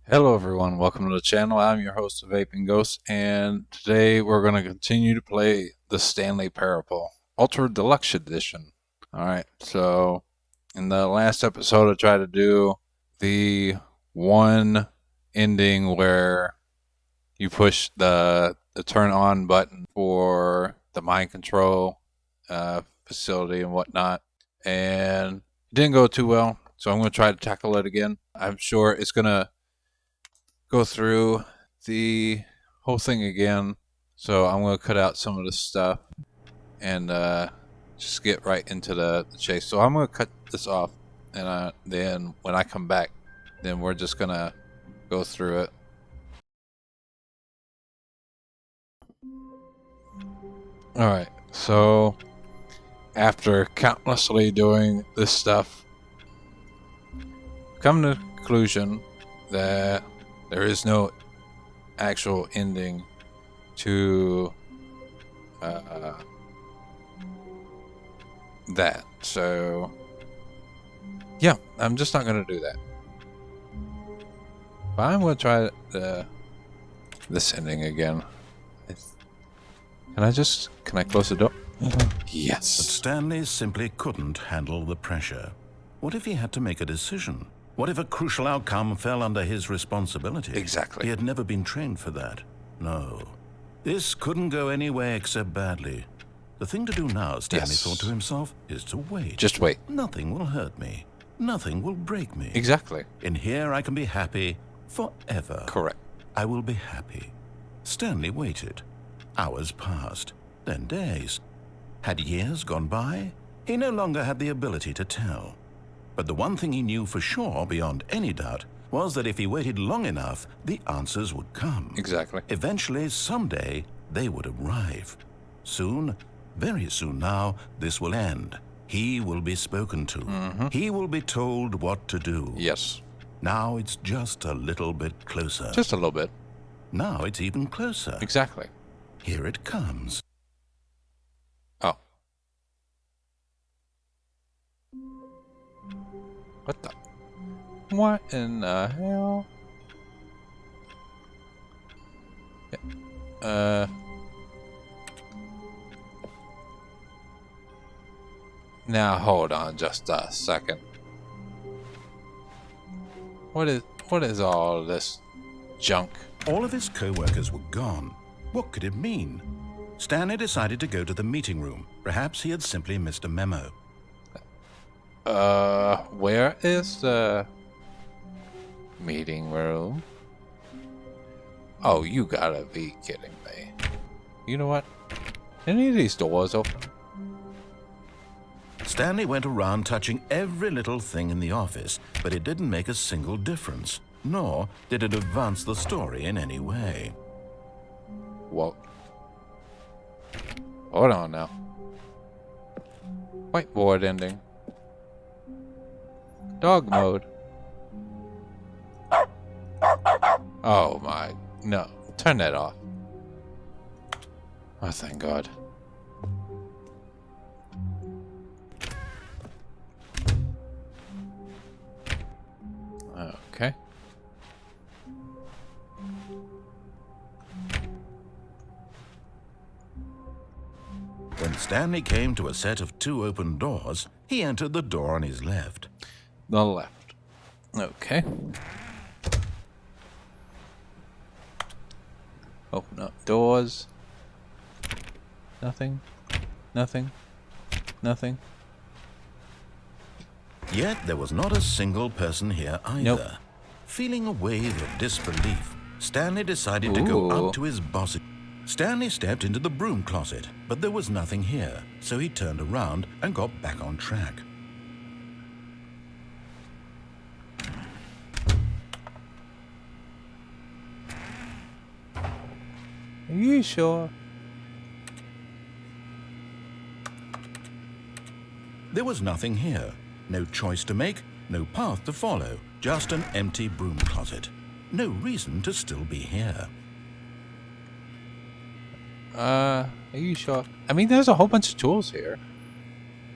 Hello everyone, welcome to the channel. I'm your host, VapinGhost, and today we're going to continue to play the Stanley Parable Ultra Deluxe Edition. Alright, so in the last episode I tried to do the one ending where you push the turn on button for the mind control facility and whatnot, and it didn't go too well, so I'm going to try to tackle it again. I'm sure it's going to go through the whole thing again, so I'm going to cut out some of the stuff and just get right into the chase. So I'm going to cut this off, and then when I come back, then we're just going to go through it. Alright, so after countlessly doing this stuff, come to the conclusion that there is no actual ending to that. So, yeah, I'm just not going to do that. But I'm going to try this ending again. Can I close the door? Yes. But Stanley simply couldn't handle the pressure. What if he had to make a decision? What if a crucial outcome fell under his responsibility? Exactly. He had never been trained for that. No. This couldn't go any way except badly. The thing to do now, Stanley thought to himself, is to wait. Just wait. Nothing will hurt me. Nothing will break me. Exactly. In here I can be happy forever. Correct. I will be happy. Stanley waited. Hours passed, then days. Had years gone by? He no longer had the ability to tell. But the one thing he knew for sure, beyond any doubt, was that if he waited long enough, the answers would come. Exactly. Eventually, someday, they would arrive. Soon, very soon now, this will end. He will be spoken to. He will be told what to do. Yes. Now it's just a little bit closer. Just a little bit. Now it's even closer. Exactly. Here it comes. Oh. What the? What in the hell? Yeah. Now hold on just a second. What is all this junk? All of his co-workers were gone. What could it mean? Stanley decided to go to the meeting room. Perhaps he had simply missed a memo. Where is the meeting room? Oh, you gotta be kidding me. You know what? Any of these doors open? Stanley went around touching every little thing in the office, but it didn't make a single difference, nor did it advance the story in any way. Whoa. Hold on now. Whiteboard ending. Dog mode. Oh my. No. Turn that off. Oh, thank God. Okay. When Stanley came to a set of 2 open doors, he entered the door on his left. The left. Okay. Open up doors. Nothing. Nothing. Nothing. Yet there was not a single person here either. Nope. Feeling a wave of disbelief, Stanley decided to go up to his boss. Stanley stepped into the broom closet, but there was nothing here, so he turned around and got back on track. Are you sure? There was nothing here. No choice to make, no path to follow, just an empty broom closet. No reason to still be here. Are you sure? I mean, there's a whole bunch of tools here.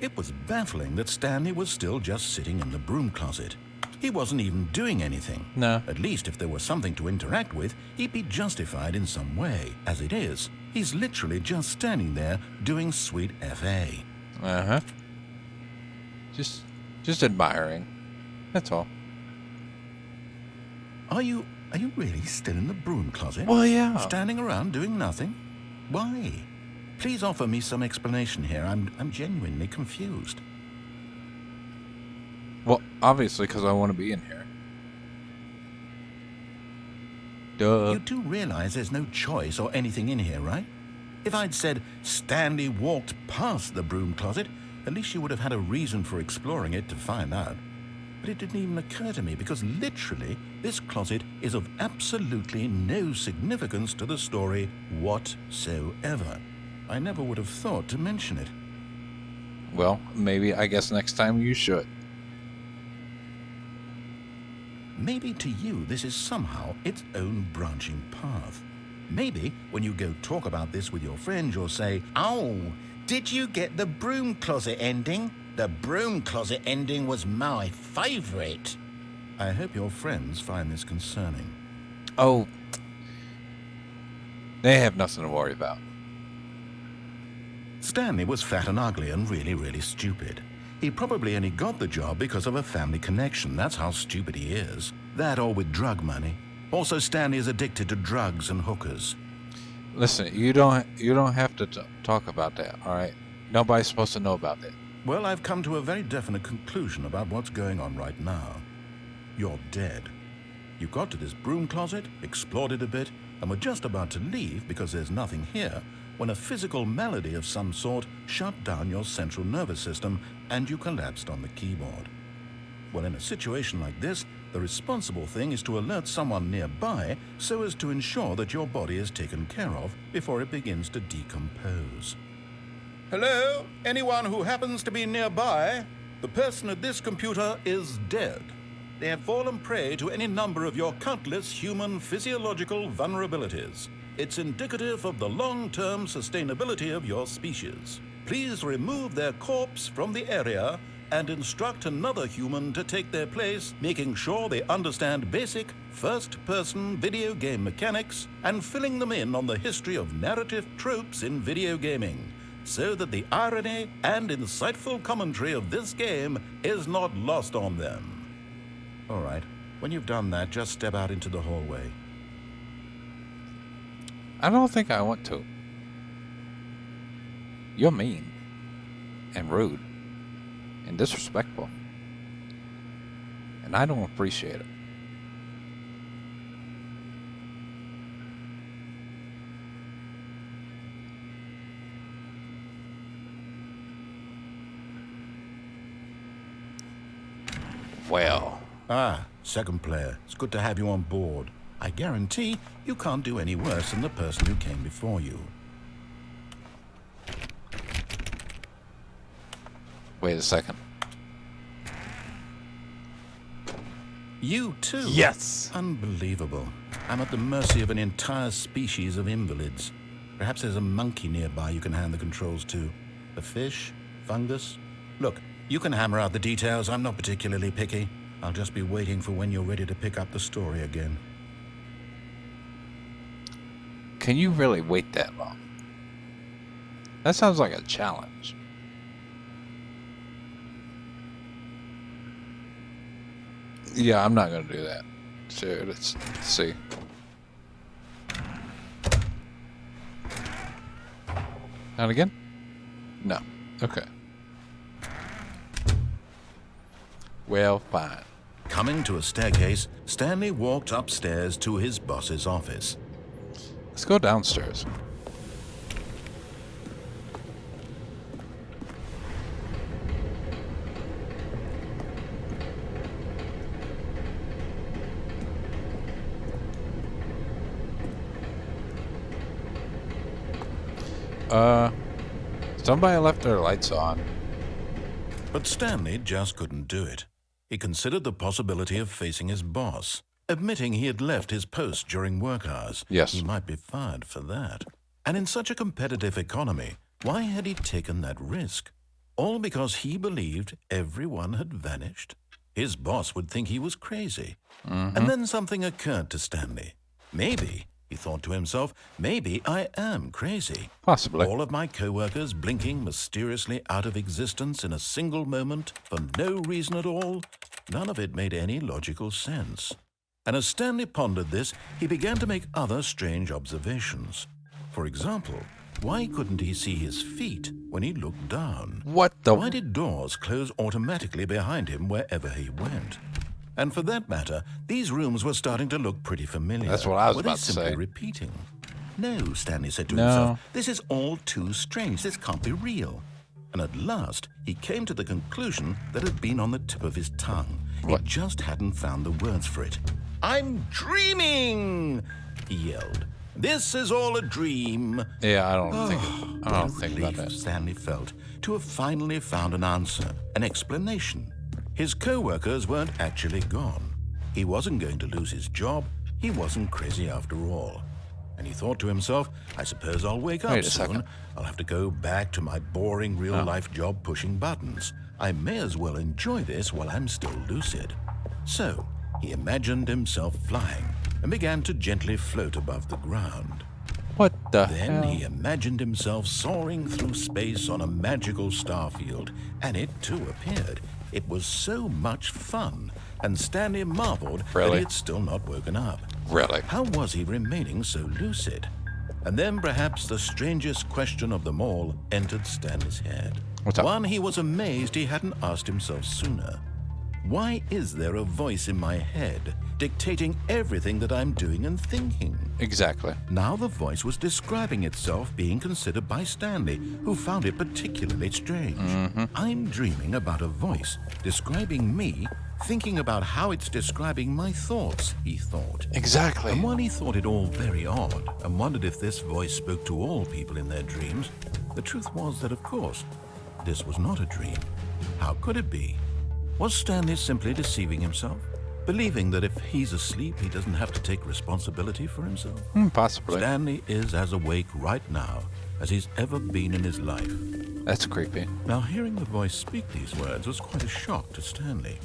It was baffling that Stanley was still just sitting in the broom closet. He wasn't even doing anything. No. At least if there was something to interact with, he'd be justified in some way. As it is, he's literally just standing there doing sweet FA. Uh-huh. Just admiring. That's all. Are you really still in the broom closet? Well, yeah. Standing around doing nothing? Why? Please offer me some explanation here. I'm genuinely confused. Well, obviously, because I want to be in here. Duh. You do realize there's no choice or anything in here, right? If I'd said Stanley walked past the broom closet, at least you would have had a reason for exploring it to find out. But it didn't even occur to me because literally this closet is of absolutely no significance to the story whatsoever. I never would have thought to mention it. Well, maybe, I guess next time you should. Maybe to you this is somehow its own branching path. Maybe when you go talk about this with your friends, you'll say, "Oh, did you get the broom closet ending? The broom closet ending was my favorite." I hope your friends find this concerning. Oh. They have nothing to worry about. Stanley was fat and ugly and really, really stupid. He probably only got the job because of a family connection. That's how stupid he is. That or with drug money. Also, Stanley is addicted to drugs and hookers. Listen, you don't have to talk about that, all right? Nobody's supposed to know about that. Well, I've come to a very definite conclusion about what's going on right now. You're dead. You got to this broom closet, explored it a bit, and were just about to leave because there's nothing here when a physical malady of some sort shut down your central nervous system and you collapsed on the keyboard. Well, in a situation like this, the responsible thing is to alert someone nearby so as to ensure that your body is taken care of before it begins to decompose. Hello? Anyone who happens to be nearby? The person at this computer is dead. They have fallen prey to any number of your countless human physiological vulnerabilities. It's indicative of the long-term sustainability of your species. Please remove their corpse from the area and instruct another human to take their place, making sure they understand basic first-person video game mechanics and filling them in on the history of narrative tropes in video gaming, so that the irony and insightful commentary of this game is not lost on them. All right, when you've done that, just step out into the hallway. I don't think I want to. You're mean. And rude. And disrespectful. And I don't appreciate it. Well. Ah, second player. It's good to have you on board. I guarantee you can't do any worse than the person who came before you. Wait a second. You too? Yes! Unbelievable. I'm at the mercy of an entire species of invalids. Perhaps there's a monkey nearby you can hand the controls to. A fish? Fungus? Look, you can hammer out the details. I'm not particularly picky. I'll just be waiting for when you're ready to pick up the story again. Can you really wait that long? That sounds like a challenge. Yeah, I'm not going to do that. So let's see. Not again? No. Okay. Well, fine. Coming to a staircase, Stanley walked upstairs to his boss's office. Let's go downstairs. Somebody left their lights on. But Stanley just couldn't do it. He considered the possibility of facing his boss, admitting he had left his post during work hours. Yes. He might be fired for that. And in such a competitive economy, why had he taken that risk? All because he believed everyone had vanished? His boss would think he was crazy. Mm-hmm. And then something occurred to Stanley. Maybe, he thought to himself, maybe I am crazy. Possibly. All of my co-workers blinking mysteriously out of existence in a single moment for no reason at all. None of it made any logical sense. And as Stanley pondered this, he began to make other strange observations. For example, why couldn't he see his feet when he looked down? What the? Why did doors close automatically behind him wherever he went? And for that matter, these rooms were starting to look pretty familiar. That's what I was Were about they to simply say. repeating? No, Stanley said to No. himself, this is all too strange. This can't be real. And at last, he came to the conclusion that had been on the tip of his tongue. What? He just hadn't found the words for it. I'm dreaming, he yelled. This is all a dream. Yeah, I don't think. I don't What a think relief that is. Stanley felt to have finally found an answer, an explanation. His co-workers weren't actually gone. He wasn't going to lose his job. He wasn't crazy after all. And he thought to himself, I suppose I'll wake up Wait a soon. second. I'll have to go back to my boring real-life job pushing buttons. I may as well enjoy this while I'm still lucid. So he imagined himself flying and began to gently float above the ground. What the Then hell? he imagined himself soaring through space on a magical starfield, and it too appeared. It was so much fun, and Stanley marveled that Really? he had still not woken up. Really? How was he remaining so lucid? And then perhaps the strangest question of them all entered Stanley's head. What's up? One he was amazed he hadn't asked himself sooner. Why is there a voice in my head dictating everything that I'm doing and thinking? Exactly. Now the voice was describing itself being considered by Stanley, who found it particularly strange. I'm dreaming about a voice describing me, thinking about how it's describing my thoughts, he thought. Exactly. And while he thought it all very odd and wondered if this voice spoke to all people in their dreams, the truth was that, of course, this was not a dream. How could it be? Was Stanley simply deceiving himself? Believing that if he's asleep, he doesn't have to take responsibility for himself? Possibly. Stanley is as awake right now as he's ever been in his life. That's creepy. Now, hearing the voice speak these words was quite a shock to Stanley.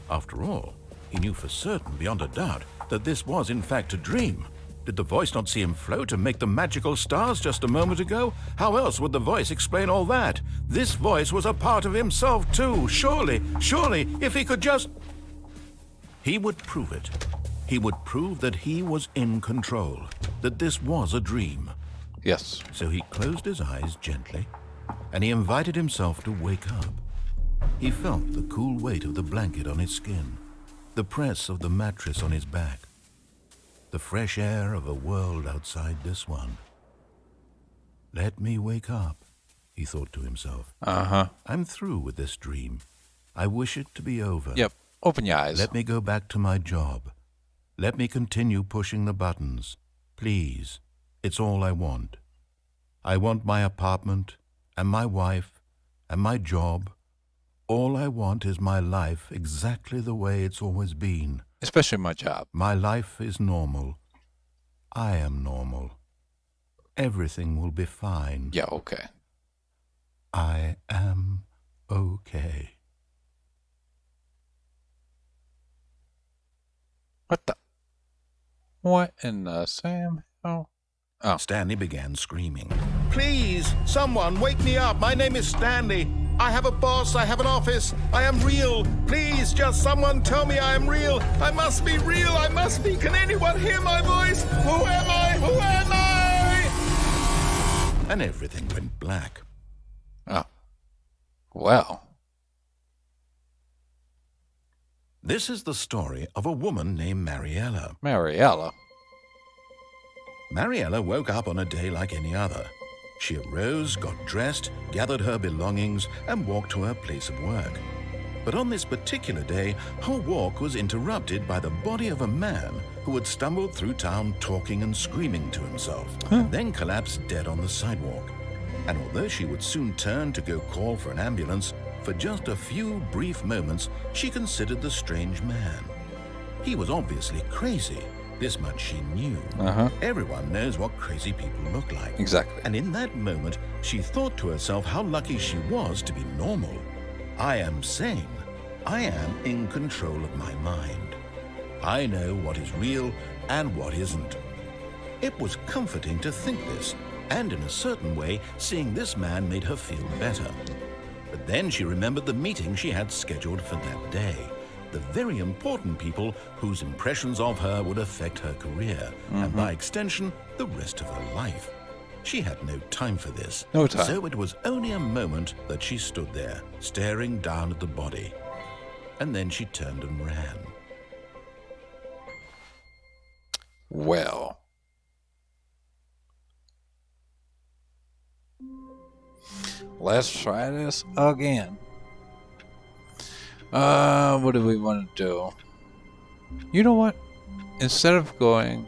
After all, he knew for certain, beyond a doubt, that this was in fact a dream. Did the voice not see him float and make the magical stars just a moment ago? How else would the voice explain all that? This voice was a part of himself too. Surely, if he could just... He would prove it. He would prove that he was in control, that this was a dream. Yes. So he closed his eyes gently, and he invited himself to wake up. He felt the cool weight of the blanket on his skin, the press of the mattress on his back, the fresh air of a world outside this one. Let me wake up, he thought to himself. I'm through with this dream. I wish it to be over. Yep. Open your eyes. Let me go back to my job. Let me continue pushing the buttons. Please, it's all I want. I want my apartment and my wife and my job. All I want is my life exactly the way it's always been. Especially my job. My life is normal. I am normal. Everything will be fine. Yeah, okay. I am okay. What in the Sam? Oh. Stanley began screaming. Please, someone, wake me up. My name is Stanley. I have a boss. I have an office. I am real. Please, just someone tell me I am real. I must be real. I must be. Can anyone hear my voice? Who am I? Who am I? And everything went black. Oh. Well. This is the story of a woman named Mariella. Mariella. Mariella woke up on a day like any other. She arose, got dressed, gathered her belongings, and walked to her place of work. But on this particular day, her walk was interrupted by the body of a man who had stumbled through town talking and screaming to himself, then collapsed dead on the sidewalk. And although she would soon turn to go call for an ambulance, for just a few brief moments, she considered the strange man. He was obviously crazy. This much she knew. Everyone knows what crazy people look like. Exactly. And in that moment, she thought to herself how lucky she was to be normal. I am sane. I am in control of my mind. I know what is real and what isn't. It was comforting to think this, and in a certain way, seeing this man made her feel better. But then she remembered the meeting she had scheduled for that day. The very important people whose impressions of her would affect her career, and by extension, the rest of her life. She had no time for this. No time. So it was only a moment that she stood there, staring down at the body. And then she turned and ran. Well. Let's try this again. What do we want to do? You know what? Instead of going...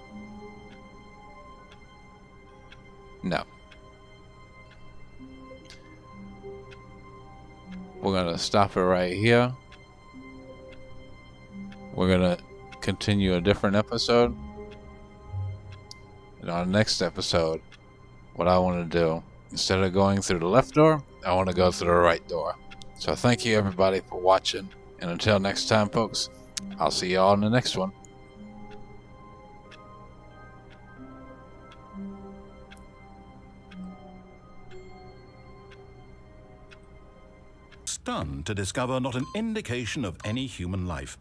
No. We're going to stop it right here. We're going to continue a different episode. And on the next episode, what I want to do, instead of going through the left door, I want to go through the right door. So thank you everybody for watching. And until next time, folks, I'll see you all in the next one. Stunned to discover not an indication of any human life.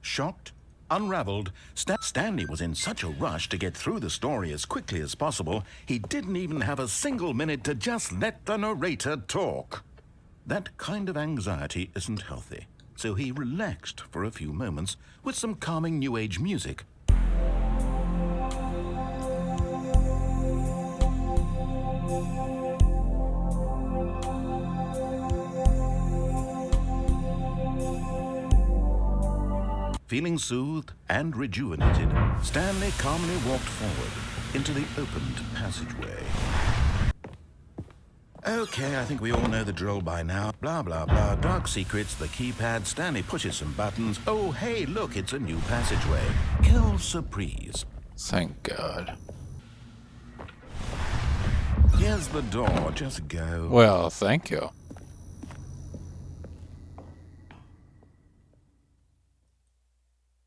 Shocked, unraveled, Stanley was in such a rush to get through the story as quickly as possible, he didn't even have a single minute to just let the narrator talk. That kind of anxiety isn't healthy, so he relaxed for a few moments with some calming New Age music. Feeling soothed and rejuvenated, Stanley calmly walked forward into the opened passageway. Okay, I think we all know the drill by now. Blah, blah, blah. Dark secrets, the keypad. Stanley pushes some buttons. Oh, hey, look, it's a new passageway. Quelle surprise. Thank God. Here's the door. Just go. Well, thank you.